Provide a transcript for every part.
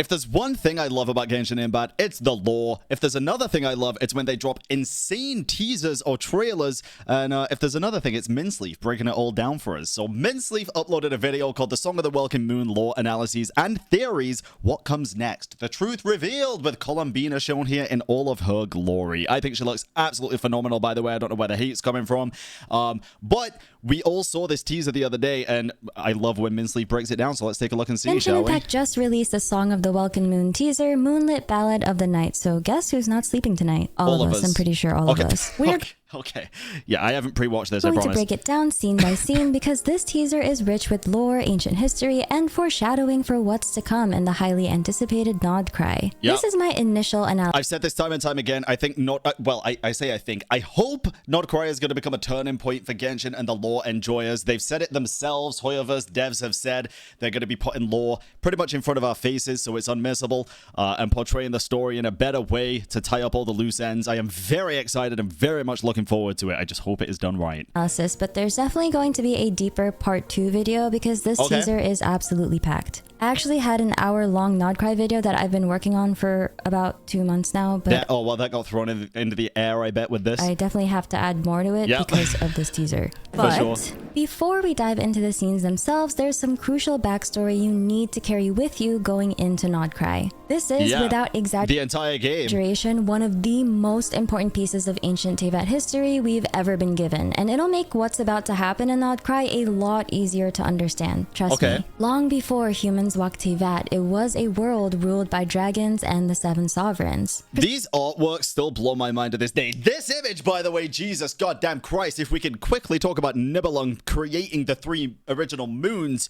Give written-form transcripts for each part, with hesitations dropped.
If there's one thing I love about Genshin Impact, it's the lore. If there's another thing I love, it's when they drop insane teasers or trailers. And if there's another thing, it's Minceleaf breaking it all down for us. So Minceleaf uploaded a video called The Song of the Welkin Moon Lore Analyses and Theories. What comes next? The truth revealed, with Columbina shown here in all of her glory. I think she looks absolutely phenomenal, by the way. I don't know where the hate's coming from. But we all saw this teaser the other day, and I love when Minceleaf breaks it down. So let's take a look and see, Genshin shall we? Impact just released the Song of the Welkin Moon teaser, Moonlit Ballad of the Night. So guess who's not sleeping tonight? All of us. I'm pretty sure all of us. We're Okay. Yeah, I haven't pre-watched this, I going promise. to break it down scene by scene because this teaser is rich with lore, ancient history, and foreshadowing for what's to come in the highly anticipated Nod Cry. Yep. This is my initial analysis. I've said this time and time again. I think I hope Nod Cry is going to become a turning point for Genshin and the lore enjoyers. They've said it themselves. Hoyoverse devs have said they're going to be putting lore pretty much in front of our faces, so it's unmissable, and portraying the story in a better way to tie up all the loose ends. I am very excited and very much looking forward to it. I just hope it is done right. But there's definitely going to be a deeper part 2 video because this teaser is absolutely packed. I actually had an hour-long Nod Cry video that I've been working on for about 2 months now, but that got thrown into the air, I bet, with this. I definitely have to add more to it because of this teaser. But before we dive into the scenes themselves, there's some crucial backstory you need to carry with you going into Nod Cry. This is, without the entire game, one of the most important pieces of ancient Teyvat history we've ever been given, and it'll make what's about to happen in Nod Cry a lot easier to understand. Trust me. Long before humans walked Teyvat, it was a world ruled by dragons and the 7 sovereigns. These artworks still blow my mind to this day. This image, by the way, Jesus goddamn Christ, if we can quickly talk about Nibelung creating the 3 original moons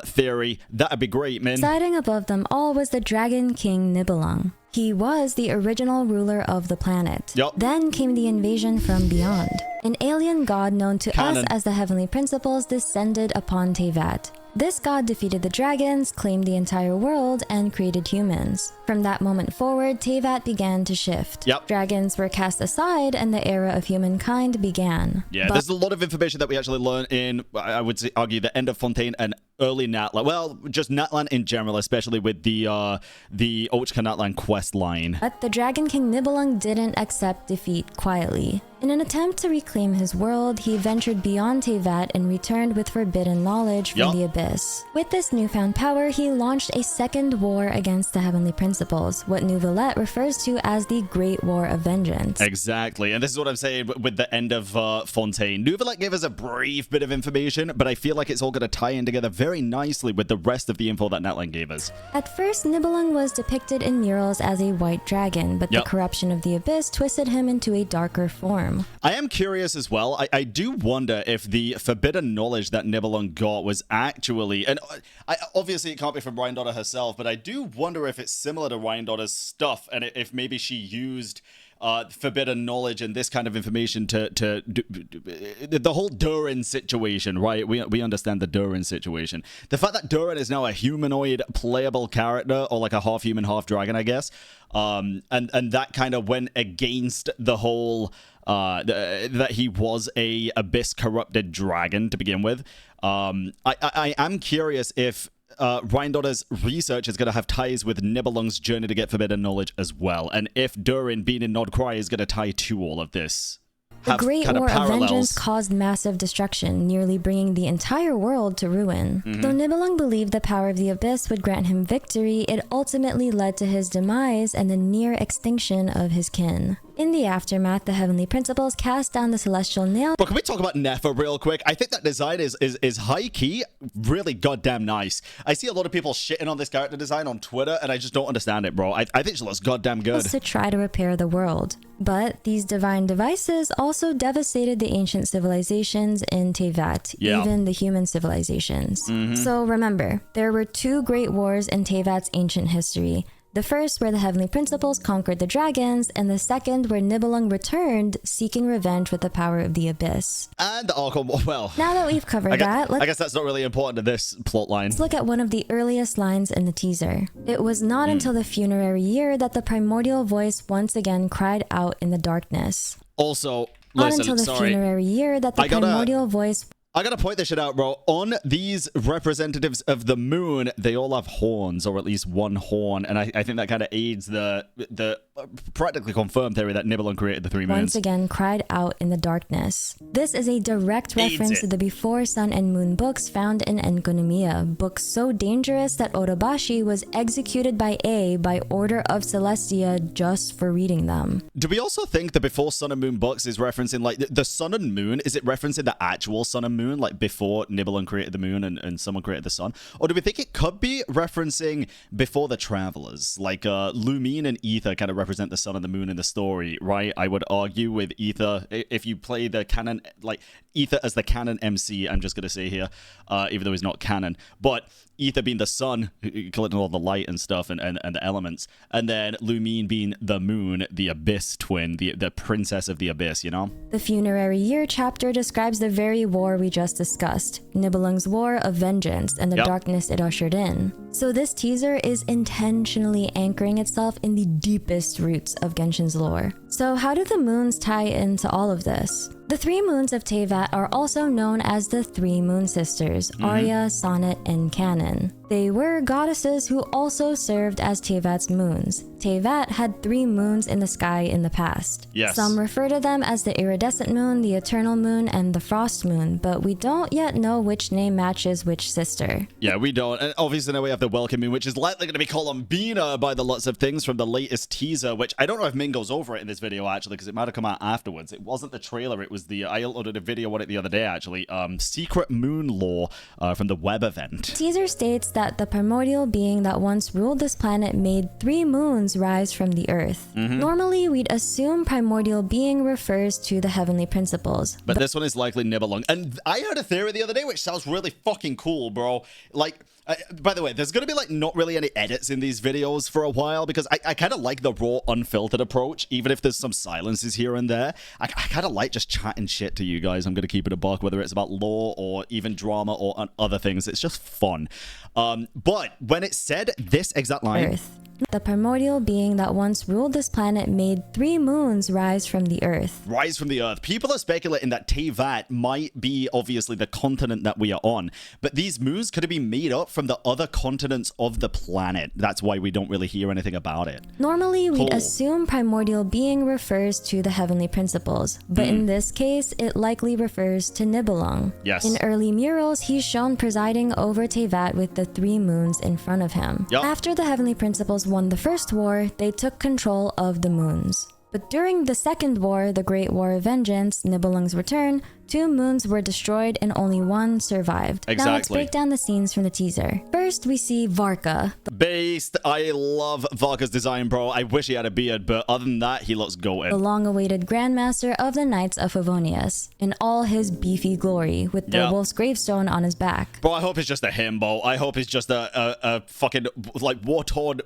theory, that'd be great, man. Siding above them all was the Dragon King Nibelung. He was the original ruler of the planet. Then came the invasion from beyond. An alien god known to us as the Heavenly Principles descended upon Teyvat. This god defeated the dragons, claimed the entire world, and created humans. From that moment forward, Teyvat began to shift. Dragons were cast aside and the era of humankind began. There's a lot of information that we actually learn in, I would argue, the end of Fontaine and early Natlan. Well, just Natlan in general, especially with the Ochka Natlan quest line. But the Dragon King Nibelung didn't accept defeat quietly. In an attempt to reclaim his world, he ventured beyond Teyvat and returned with forbidden knowledge from the Abyss. With this newfound power, he launched a second war against the Heavenly Principles, what Neuvillette refers to as the Great War of Vengeance. Exactly, and this is what I'm saying with the end of Fontaine. Neuvillette gave us a brief bit of information, but I feel like it's all going to tie in together very nicely with the rest of the info that Natlan gave us. At first, Nibelung was depicted in murals as a white dragon, but the corruption of the Abyss twisted him into a darker form. I am curious as well. I do wonder if the forbidden knowledge that Nibelung got was actually, and obviously it can't be from Ryandotter herself, but I do wonder if it's similar to Ryandotter's stuff, and if maybe she used forbidden knowledge and this kind of information to do the whole Durin situation, right? We understand the Durin situation. The fact that Durin is now a humanoid playable character, or like a half human, half dragon, I guess, and that kind of went against the whole that he was a abyss corrupted dragon to begin with. I am curious if Ryandotter's research is going to have ties with Nibelung's journey to get forbidden knowledge as well, and if Durin being in Nod Cry is going to tie to all of this. The Great War of Vengeance caused massive destruction, nearly bringing the entire world to ruin. Though Nibelung believed the power of the Abyss would grant him victory, it ultimately led to his demise and the near extinction of his kin. In the aftermath, the Heavenly Principles cast down the Celestial Nail. But can we talk about Nefer real quick? I think that design is high-key, really goddamn nice. I see a lot of people shitting on this character design on Twitter, and I just don't understand it, bro. I think she looks goddamn good. To try to repair the world. But these divine devices also devastated the ancient civilizations in Teyvat, even the human civilizations. So remember, there were 2 great wars in Teyvat's ancient history. The first, where the Heavenly Principles conquered the dragons, and the second, where Nibelung returned, seeking revenge with the power of the Abyss. And well, now that we've covered I guess that's not really important to this plot line. Let's look at one of the earliest lines in the teaser. It was not until the funerary year that the primordial voice once again cried out in the darkness. Also, listen, funerary year that the primordial voice... I gotta point this shit out, bro. On these representatives of the moon, they all have horns, or at least one horn, and I think that kind of aids the practically confirmed theory that Nibelung created the three moons. Once again cried out in the darkness. This is a direct reference to the Before Sun and Moon books found in Enconomia, books so dangerous that Orobashi was executed by order of Celestia just for reading them. Do we also think the Before Sun and Moon books is referencing, like, the sun and moon? Is it referencing the actual sun and moon, like before Nibelung created the moon and someone created the sun? Or do we think it could be referencing before the travelers? Like, Lumine and Ether kind of represent the sun and the moon in the story, right? I would argue with Ether, if you play the canon, like, Ether as the canon MC, I'm just going to say here, even though he's not canon, but Ether being the sun, collecting all the light and stuff and the elements, and then Lumine being the moon, the abyss twin, the princess of the abyss, you know? The Funerary Year chapter describes the very war we just discussed, Nibelung's war of vengeance and the darkness it ushered in. So this teaser is intentionally anchoring itself in the deepest roots of Genshin's lore. So how do the moons tie into all of this? The three moons of Teyvat are also known as the three moon sisters, Arya, Sonnet, and Canon. They were goddesses who also served as Teyvat's moons. Teyvat had three moons in the sky in the past. Yes. Some refer to them as the iridescent moon, the eternal moon, and the frost moon, but we don't yet know which name matches which sister. Yeah, we don't. And obviously now we have the Welkin moon, which is likely going to be Columbina by the lots of things from the latest teaser, which I don't know if Min goes over it in this video, actually, because it might have come out afterwards. It wasn't the trailer, it was I uploaded a video on it the other day, actually. Secret moon lore from the web event. Teaser states that the primordial being that once ruled this planet made three moons rise from the earth. Normally, we'd assume primordial being refers to the heavenly principles. But this one is likely Nibelung. And I heard a theory the other day, which sounds really fucking cool, bro. Like, by the way, there's going to be, like, not really any edits in these videos for a while, because I kind of like the raw, unfiltered approach, even if there's some silences here and there. I kind of like just chatting shit to you guys. I'm going to keep it a buck, whether it's about lore or even drama or other things. It's just fun. But when it said this exact line... Earth. The primordial being that once ruled this planet made three moons rise from the earth. Rise from the earth. People are speculating that Teyvat might be obviously the continent that we are on, but these moons could have been made up from the other continents of the planet. That's why we don't really hear anything about it. Normally, we'd assume primordial being refers to the heavenly principles, but in this case, it likely refers to Nibelung. Yes. In early murals, he's shown presiding over Teyvat with the three moons in front of him. After the heavenly principles won the first war, they took control of the moons. But during the second war, the Great War of Vengeance, Nibelung's return, two moons were destroyed and only one survived. Exactly. Now let's break down the scenes from the teaser. First, we see Varka. Based. I love Varka's design, bro. I wish he had a beard, but other than that, he looks goated. The long-awaited Grandmaster of the Knights of Favonius, in all his beefy glory, with the wolf's gravestone on his back. Bro, I hope it's just a himbo. I hope it's just a fucking, like, war-torn...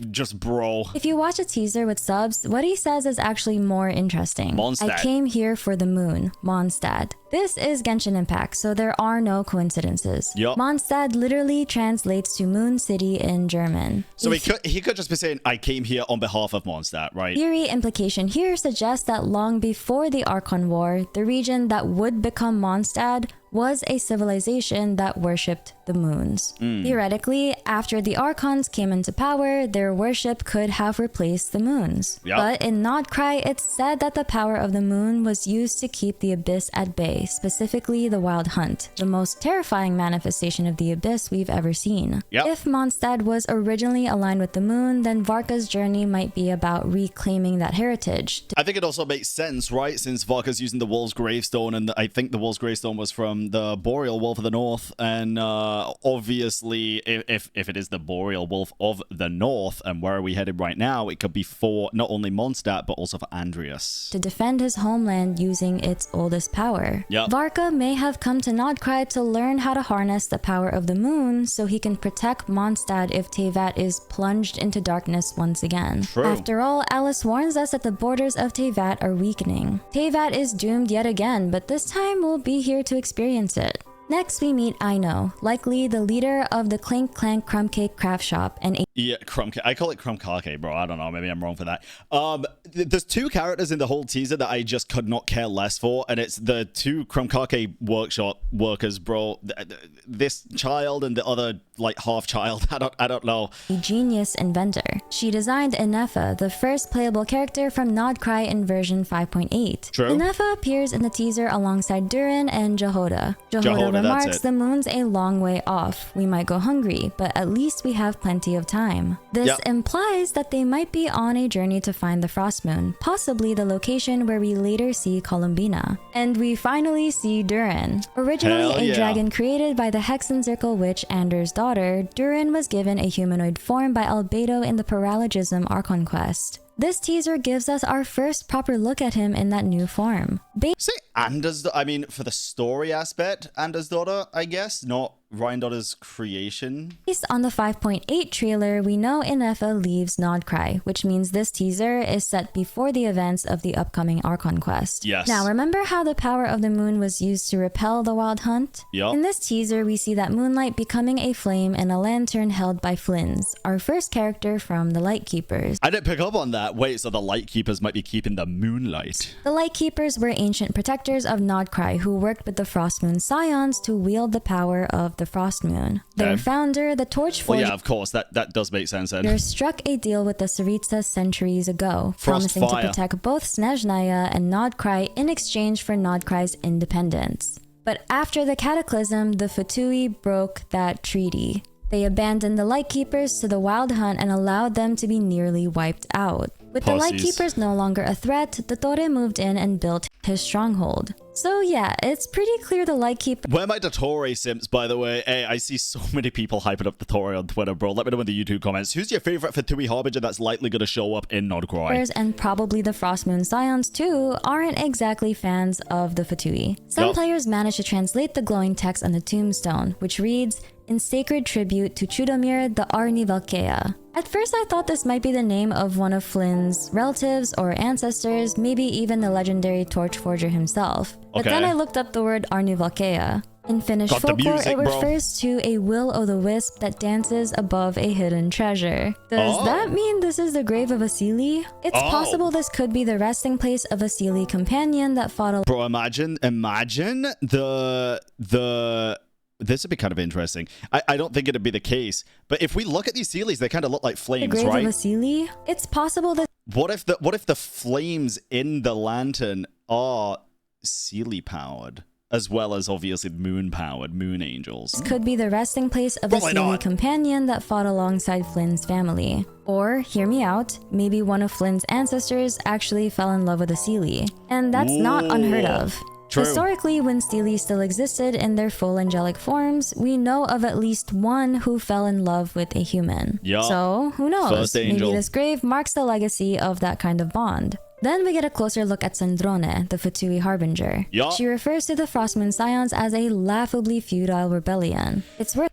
just bro. If you watch a teaser with subs, what he says is actually more interesting. Mondstadt. I came here for the moon, Mondstadt. This is Genshin Impact, so there are no coincidences. Mondstadt literally translates to Moon City in German. So he could just be saying, I came here on behalf of Mondstadt, right? Theory implication here suggests that long before the Archon War, the region that would become Mondstadt was a civilization that worshipped the moons. Theoretically, after the Archons came into power, their worship could have replaced the moons. But in Nodcry, it's said that the power of the moon was used to keep the abyss at bay, specifically the Wild Hunt, the most terrifying manifestation of the abyss we've ever seen. If Mondstadt was originally aligned with the moon, then Varka's journey might be about reclaiming that heritage. I think it also makes sense, right? Since Varka's using the wolf's gravestone, and I think the wolf's gravestone was from the Boreal Wolf of the North, and obviously if it is the Boreal Wolf of the North, and where are we headed right now, it could be for not only Mondstadt but also for Andreas. To defend his homeland using its oldest power. Varka may have come to Nodcry to learn how to harness the power of the moon so he can protect Mondstadt if Teyvat is plunged into darkness once again. After all, Alice warns us that the borders of Teyvat are weakening. Teyvat is doomed yet again, but this time we'll be here to experience it. Next, we meet Aino, likely the leader of the Clink Clank Crumb Cake craft shop and Yeah, I call it Krumkake, bro. I don't know. Maybe I'm wrong for that. There's two characters in the whole teaser that I just could not care less for, and it's the two Krumkake workshop workers, bro. This child and the other, like, half child. I don't know. A genius inventor. She designed Inefa, the first playable character from Nodcry in version 5.8. True. Inefa appears in the teaser alongside Durin and Jehoda. Jehoda remarks the moon's a long way off. We might go hungry, but at least we have plenty of time. This implies that they might be on a journey to find the frost moon, possibly the location where we later see Columbina. And we finally see Durin. Originally a dragon created by the Hexenzirkel witch Ander's daughter, Durin was given a humanoid form by Albedo in the Paralogism Archon quest. This teaser gives us our first proper look at him in that new form. I mean, for the story aspect, Ander's daughter, I guess, not Ryandotta's creation. Based on the 5.8 trailer, we know Inefa leaves Nodcry, which means this teaser is set before the events of the upcoming Archon quest. Yes. Now, remember how the power of the moon was used to repel the Wild Hunt? Yep. In this teaser, we see that moonlight becoming a flame in a lantern held by Flynn's, our first character from the Lightkeepers. I didn't pick up on that. Wait, so the Lightkeepers might be keeping the moonlight. The Lightkeepers were ancient protectors of Nodcry who worked with the Frost Moon Scions to wield the power of the Frost Moon. Their founder, the Torchforger, well, yeah, of course, that does make sense then. Struck a deal with the Tsaritsa centuries ago, promising to protect both Snezhnaya and Nodcry in exchange for Nodcry's independence. But after the Cataclysm, the Fatui broke that treaty. They abandoned the Lightkeepers to the Wild Hunt and allowed them to be nearly wiped out. With the Lightkeepers no longer a threat, the Tore moved in and built his stronghold. So yeah, it's pretty clear the Lightkeepers... Where are my Dottore simps, by the way? Hey, I see so many people hyping up Dottore on Twitter, bro. Let me know in the YouTube comments. Who's your favorite Fatui Harbinger that's likely going to show up in Nodcry? And probably the Frost Moon Scions too aren't exactly fans of the Fatui. Some players managed to translate the glowing text on the tombstone, which reads, "In sacred tribute to Chudomir the Arni Valkea." At first I thought this might be the name of one of Flynn's relatives or ancestors, maybe even the legendary Torchforger himself. But then I looked up the word Arni Valkea. In Finnish folklore, it refers to a will-o'-the-wisp that dances above a hidden treasure. Does that mean this is the grave of a Seelie? It's possible this could be the resting place of a Seelie companion that fought Bro, imagine this would be kind of interesting. I don't think it'd be the case, but if we look at these Seelies, they kind of look like flames, the grave right? Of a Seelie? It's possible that... What if the flames in the lantern are Seelie powered, as well as obviously moon powered, moon angels? This could be the resting place of a Seelie companion that fought alongside Flynn's family. Or, hear me out, maybe one of Flynn's ancestors actually fell in love with a Seelie. And that's not unheard of. True. Historically, when Seelies still existed in their full angelic forms, we know of at least one who fell in love with a human. So, who knows? Maybe this grave marks the legacy of that kind of bond. Then we get a closer look at Sandrone, the Fatui Harbinger. She refers to the Frostmoon Scions as a laughably futile rebellion.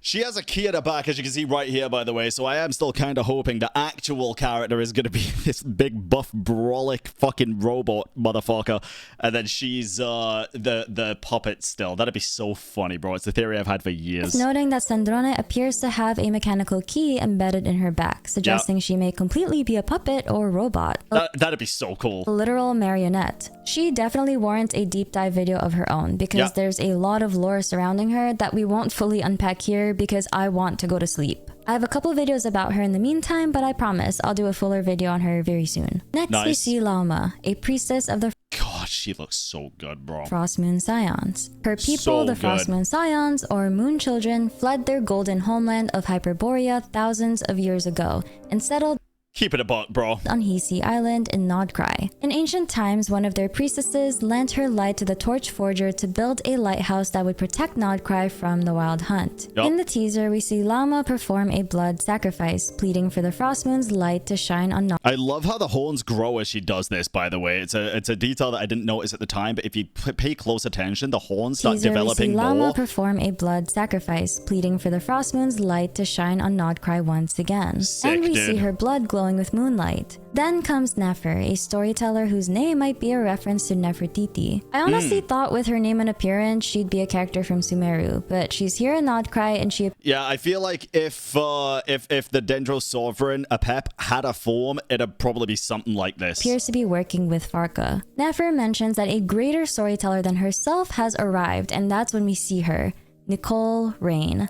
She has a key at her back, as you can see right here, by the way, so I am still kind of hoping the actual character is going to be this big, buff, brolic fucking robot motherfucker, and then she's the puppet still. That'd be so funny, bro. It's the theory I've had for years. Noting that Sandrone appears to have a mechanical key embedded in her back, suggesting she may completely be a puppet or robot. That'd be so cool. A literal marionette. She definitely warrants a deep dive video of her own because there's a lot of lore surrounding her that we won't fully unpack here because I want to go to sleep. I have a couple videos about her in the meantime, but I promise I'll do a fuller video on her very soon. Next we see Lauma, a priestess of the God, she looks so good, bro. Frostmoon Scions. Her people, the Frostmoon Scions, or Moon Children, fled their golden homeland of Hyperborea thousands of years ago and settled Keep it a buck, bro. on Hisi Island in Nodcry. In ancient times, one of their priestesses lent her light to the Torchforger to build a lighthouse that would protect Nodcry from the Wild Hunt. In the teaser, we see Lauma perform a blood sacrifice, pleading for the Frostmoon's light to shine on Nodcry. I love how the horns grow as she does this, by the way. It's a detail that I didn't notice at the time, but if you pay close attention, the horns start developing more. Lauma perform a blood sacrifice, pleading for the Frostmoon's light to shine on Nodcry once again. Sick, and we dude. see her blood glowing glowing with moonlight. Then comes Nefer, a storyteller whose name might be a reference to Nefertiti. I honestly thought with her name and appearance, she'd be a character from Sumeru, but she's here in Nodcry and she... Yeah, I feel like if the Dendro Sovereign, Apep, had a form, it'd probably be something like this. Appears to be working with Varka. Nefer mentions that a greater storyteller than herself has arrived, and that's when we see her, Nicole Rain.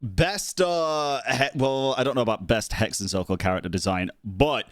Best, well, I don't know about best Hexenzirkel character design, but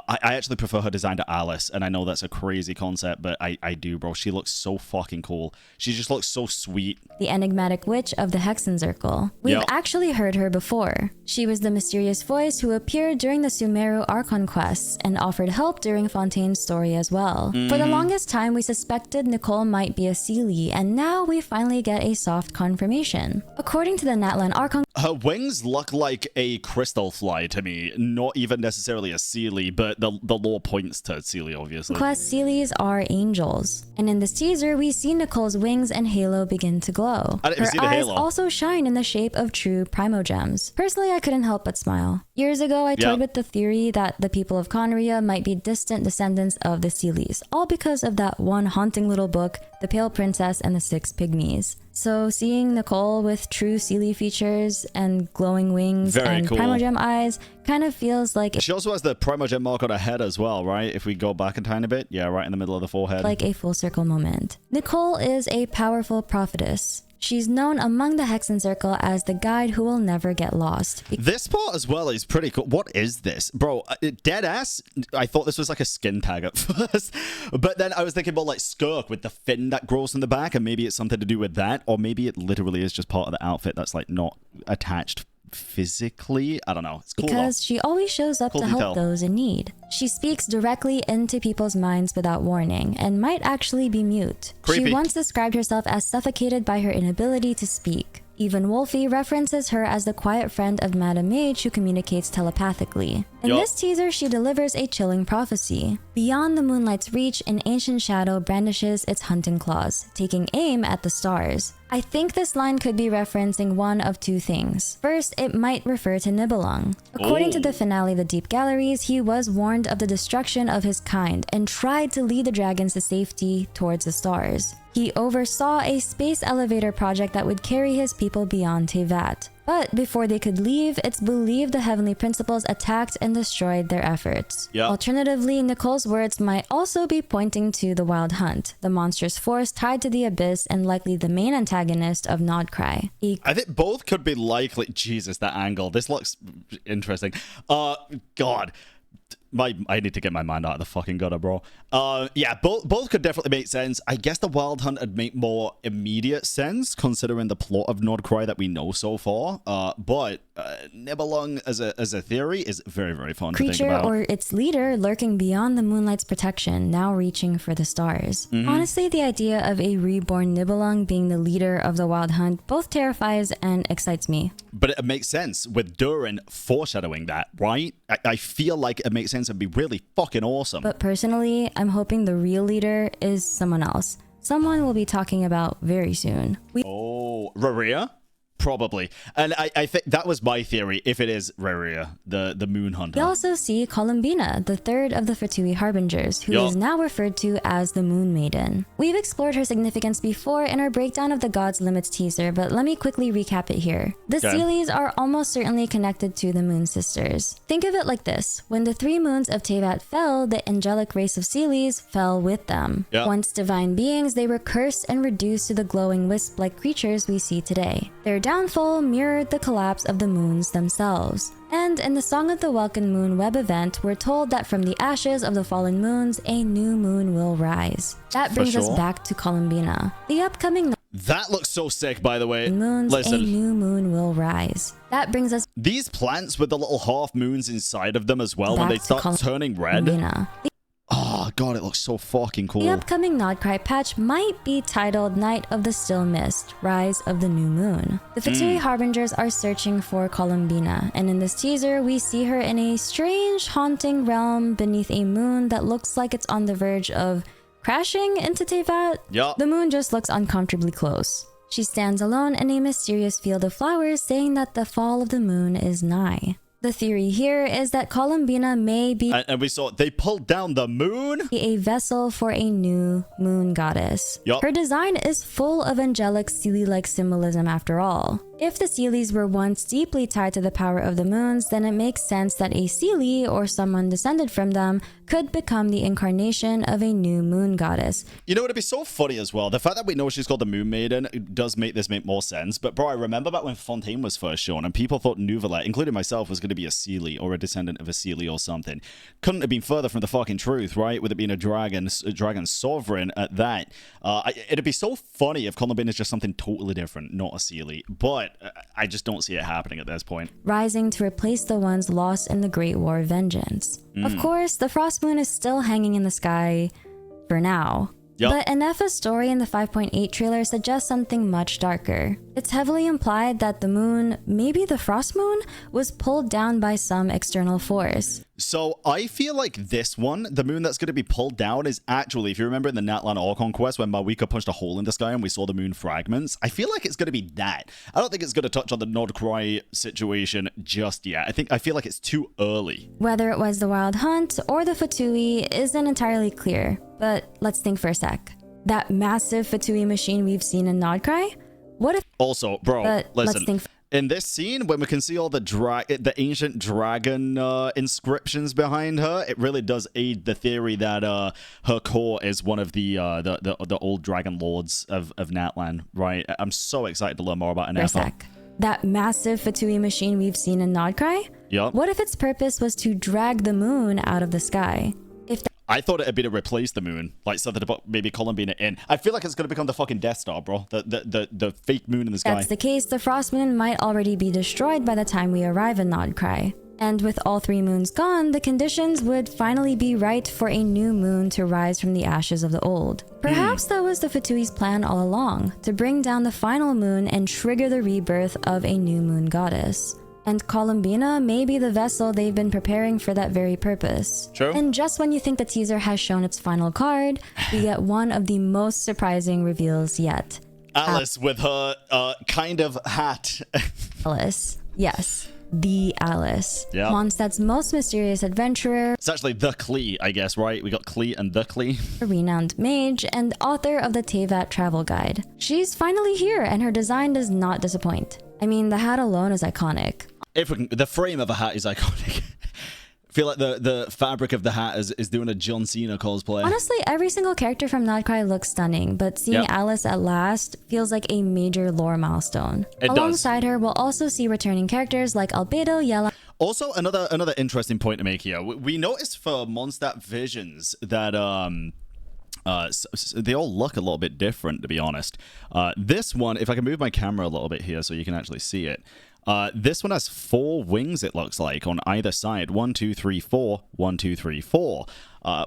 I actually prefer her design to Alice, and I know that's a crazy concept, but I do, bro. She looks so fucking cool. She just looks so sweet. The enigmatic witch of the Hexenzirkel. We've actually heard her before. She was the mysterious voice who appeared during the Sumeru Archon quests and offered help during Fontaine's story as well. For the longest time, we suspected Nicole might be a Seelie, and now we finally get a soft confirmation. According to the Natlan Archon, her wings look like a crystal fly to me, not even necessarily a Seelie, but the lore points to Seelie, obviously. Quest Seelies are angels. And in this teaser, we see Nicole's wings and halo begin to glow. I didn't even see the eyes halo. Also shine in the shape of true primogems. Personally, I couldn't help but smile. Years ago, I toyed with the theory that the people of Conria might be distant descendants of the Seelies, all because of that one haunting little book, The Pale Princess and the Six Pygmies. So seeing Nicole with true Seelie features and glowing wings and cool primogem eyes kind of feels like... She also has the primogem mark on her head as well, right? If we go back a tiny bit. Yeah, right in the middle of the forehead. Like a full circle moment. Nicole is a powerful prophetess. She's known among the Hexenzirkel as the guide who will never get lost. This part as well is pretty cool. What is this? Bro, dead ass, I thought this was like a skin tag at first. But then I was thinking about like Skirk with the fin that grows in the back, and maybe it's something to do with that. Or maybe it literally is just part of the outfit that's like not attached physically. I don't know. It's cool because she always shows up to help those in need. She speaks directly into people's minds without warning and might actually be mute. Creepy. She once described herself as suffocated by her inability to speak. Even Wolfie references her as the quiet friend of Madame Mage who communicates telepathically. In this teaser, she delivers a chilling prophecy. Beyond the moonlight's reach, an ancient shadow brandishes its hunting claws, taking aim at the stars. I think this line could be referencing one of two things. First, it might refer to Nibelung. According to the finale of the Deep Galleries, he was warned of the destruction of his kind and tried to lead the dragons to safety towards the stars. He oversaw a space elevator project that would carry his people beyond Teyvat. But before they could leave, it's believed the Heavenly Principles attacked and destroyed their efforts. Alternatively, Nicole's words might also be pointing to the Wild Hunt, the monstrous force tied to the Abyss and likely the main antagonist of Nodcry. I think both could be likely. Jesus, that angle. This looks interesting. God. I need to get my mind out of the fucking gutter, bro. Yeah, both could definitely make sense. I guess the Wild Hunt would make more immediate sense considering the plot of Nodcry that we know so far. But Nibelung as a theory is very, very fun to think about. Or its leader lurking beyond the moonlight's protection, now reaching for the stars. Honestly, the idea of a reborn Nibelung being the leader of the Wild Hunt both terrifies and excites me. But it makes sense with Durin foreshadowing that, right? I feel like it makes sense. It'd be really fucking awesome. But personally, I'm hoping the real leader is someone else. Someone we'll be talking about very soon. Raria? Probably. And I think that was my theory, if it is Raria, the moon hunter. We also see Columbina, the third of the Fatui Harbingers, who is now referred to as the Moon Maiden. We've explored her significance before in our breakdown of the God's Limits teaser, but let me quickly recap it here. The Seelies are almost certainly connected to the Moon Sisters. Think of it like this. When the 3 moons of Teyvat fell, the angelic race of Seelies fell with them. Once divine beings, they were cursed and reduced to the glowing wisp-like creatures we see today. Their downfall mirrored the collapse of the moons themselves. And in the Song of the Welkin Moon web event, we're told that from the ashes of the fallen moons, a new moon will rise. That brings us back to Columbina. The upcoming... That looks so sick, by the way. Listen. A new moon will rise. That brings us... These plants with the little half moons inside of them as well, when they start turning red. Oh god, it looks so fucking cool. The upcoming Nodcry patch might be titled Night of the Still Mist, Rise of the New Moon. The Fatui Harbingers are searching for Columbina, and in this teaser, we see her in a strange, haunting realm beneath a moon that looks like it's on the verge of crashing into Teyvat. The moon just looks uncomfortably close. She stands alone in a mysterious field of flowers, saying that the fall of the moon is nigh. The theory here is that Columbina may be and we saw they pulled down the moon, a vessel for a new moon goddess. Yup. Her design is full of angelic Seelie-like symbolism after all. If the Seelies were once deeply tied to the power of the moons, then it makes sense that a Seelie, or someone descended from them, could become the incarnation of a new moon goddess. You know, it'd be so funny as well. The fact that we know she's called the Moon Maiden does make this make more sense. But bro, I remember back when Fontaine was first shown and people thought Nouvelle, including myself, was going to be a Seelie or a descendant of a Seelie or something. Couldn't have been further from the fucking truth, right? With it being a dragon sovereign at that. It'd be so funny if Columbine is just something totally different, not a Seelie. But I just don't see it happening at this point. Rising to replace the ones lost in the Great War of Vengeance. Of course, the Frost Moon is still hanging in the sky for now. Yep. But Enefa's story in the 5.8 trailer suggests something much darker. It's heavily implied that the moon, maybe the Frost Moon, was pulled down by some external force. So I feel like this one, the moon that's going to be pulled down, is actually, if you remember in the Natlan All Conquest when Mawika punched a hole in the sky and we saw the moon fragments, I feel like it's going to be that. I don't think it's going to touch on the Nordcry situation just yet. I feel like it's too early. Whether it was the Wild Hunt or the Fatui isn't entirely clear, but let's think for a sec. That massive Fatui machine we've seen in Nordcry? What if... Also, bro, let's listen. think... In this scene, when we can see all the ancient dragon inscriptions behind her, it really does aid the theory that her core is one of the old dragon lords of Natlan, right? I'm so excited to learn more about Enefa. That massive Fatui machine we've seen in Nordcry? Yep. What if its purpose was to drag the moon out of the sky? I thought it'd be to replace the moon, like so that maybe Columbina in. I feel like it's gonna become the fucking Death Star, bro. The fake moon in the sky. If that's the case, the Frost Moon might already be destroyed by the time we arrive in Nordcry. And with all three moons gone, the conditions would finally be right for a new moon to rise from the ashes of the old. Perhaps that was the Fatui's plan all along, to bring down the final moon and trigger the rebirth of a new moon goddess. And Columbina may be the vessel they've been preparing for that very purpose. True. And just when you think the teaser has shown its final card, we get one of the most surprising reveals yet. Alice with her kind of hat. Alice. Yes. The Alice. Yeah. Mondstadt's most mysterious adventurer. It's actually the Klee, I guess, right? We got Klee and the Klee. A renowned mage and author of the Teyvat travel guide. She's finally here and her design does not disappoint. I mean, the hat alone is iconic. The frame of a hat is iconic. I feel like the fabric of the hat is doing a John Cena cosplay. Honestly, every single character from Nordcry looks stunning, but seeing Alice at last feels like a major lore milestone. Alongside her, we'll also see returning characters like Albedo, Yella. Also, another interesting point to make here. We noticed for Mondstadt visions that they all look a little bit different, to be honest. This one, if I can move my camera a little bit here so you can actually see it. This one has 4 wings, it looks like, on either side. 1, 2, 3, 4. 1, 2, 3, 4.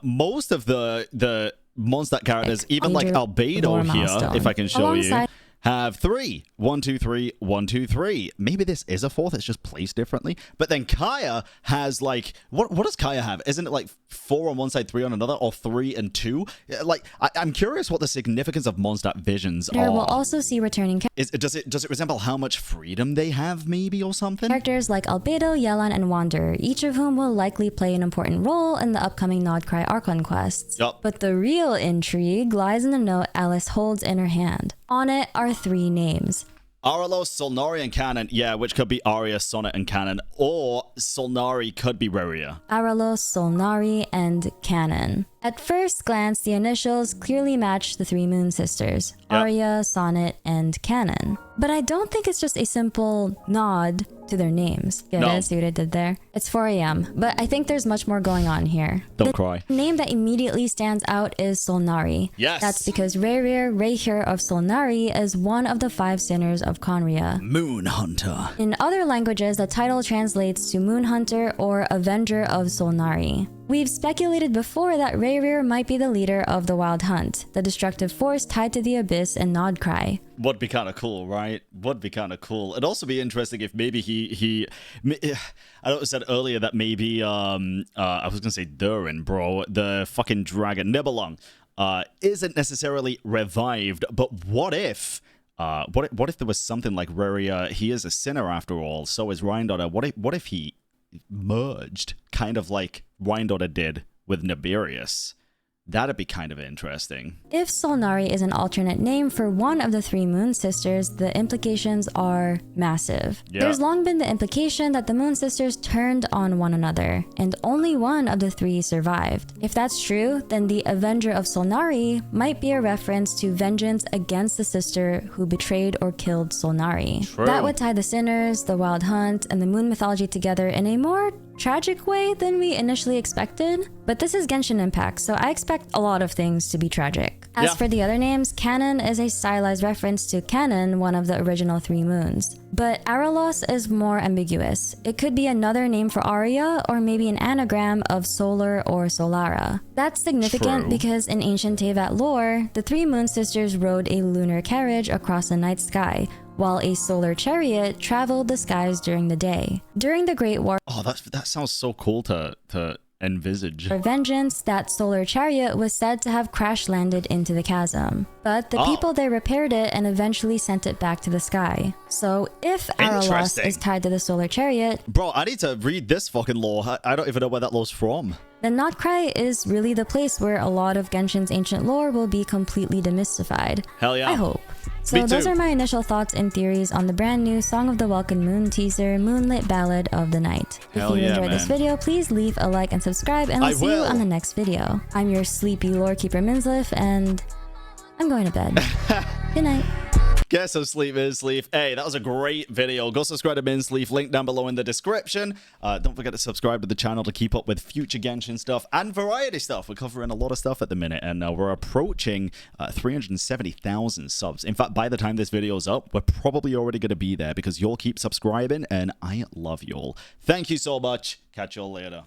Most of the Mondstadt characters, even like Albedo here, if I can show you, have 3. 1, 2, 3, 1, 2, 3. Maybe this is a 4th, it's just placed differently. But then Kaya has like, what does Kaya have? Isn't it like 4 on one side, 3 on another, or 3 and 2? Like, I'm curious what the significance of Mondstadt visions are. We'll also see returning Does it resemble how much freedom they have, maybe, or something? Characters like Albedo, Yelan, and Wander, each of whom will likely play an important role in the upcoming Nordcry Archon quests. Yep. But the real intrigue lies in the note Alice holds in her hand. On it are 3 names. Aralos, Solnari, and Canon. Yeah, which could be Arya, Sonnet, and Canon. Or Solnari could be Reria. Aralos, Solnari, and Canon. At first glance, the initials clearly match the 3 Moon Sisters, Arya, Sonnet, and Canon. But I don't think it's just a simple nod to their names. See what I did there? It's 4 a.m., but I think there's much more going on here. Don't cry. The name that immediately stands out is Solnari. Yes. That's because Rehir of Solnari is one of the 5 sinners of Conria. Moon Hunter. In other languages, the title translates to Moon Hunter or Avenger of Solnari. We've speculated before that Rehir might be the leader of the Wild Hunt, the destructive force tied to the Abyss and Nordcry. Would be kind of cool, right? Would be kind of cool. It'd also be interesting if maybe I know it said earlier that maybe I was gonna say Durin, bro, the fucking dragon Nibelung, isn't necessarily revived, but what if there was something like Reria? He is a sinner after all, so is Ryandotter. What if he merged, kind of like Wyandotte did with Nibirius. That'd be kind of interesting. If Solnari is an alternate name for one of the three Moon Sisters, the implications are massive. Yeah. There's long been the implication that the Moon Sisters turned on one another, and only one of the three survived. If that's true, then the Avenger of Solnari might be a reference to vengeance against the sister who betrayed or killed Solnari. True. That would tie the Sinners, the Wild Hunt, and the Moon mythology together in a more tragic way than we initially expected. But this is Genshin Impact, so I expect a lot of things to be tragic. As for the other names, Canon is a stylized reference to Canon, one of the original three moons. But Aralos is more ambiguous. It could be another name for Arya, or maybe an anagram of Solar or Solara. That's significant because in ancient Teyvat lore, the three Moon Sisters rode a lunar carriage across the night sky, while a solar chariot traveled the skies during the day. During the Great War, that sounds so cool to envisage. For vengeance, that solar chariot was said to have crash-landed into the chasm. But the people there repaired it and eventually sent it back to the sky. So if Aralos is tied to the solar chariot... Bro, I need to read this fucking lore. I don't even know where that lore's from. Then Notcry is really the place where a lot of Genshin's ancient lore will be completely demystified. Hell yeah. I hope. So those are my initial thoughts and theories on the brand new Song of the Welkin Moon teaser, Moonlit Ballad of the Night. If you enjoyed this video, please leave a like and subscribe, and I'll see you on the next video. I'm your sleepy lore keeper Minslif, and I'm going to bed. Good night. Get some sleep, Minsleaf. Hey, that was a great video. Go subscribe to Minsleaf, link down below in the description. Don't forget to subscribe to the channel to keep up with future Genshin stuff and variety stuff. We're covering a lot of stuff at the minute, and we're approaching 370,000 subs. In fact, by the time this video's up, we're probably already going to be there because you'll keep subscribing, and I love you all. Thank you so much. Catch you all later.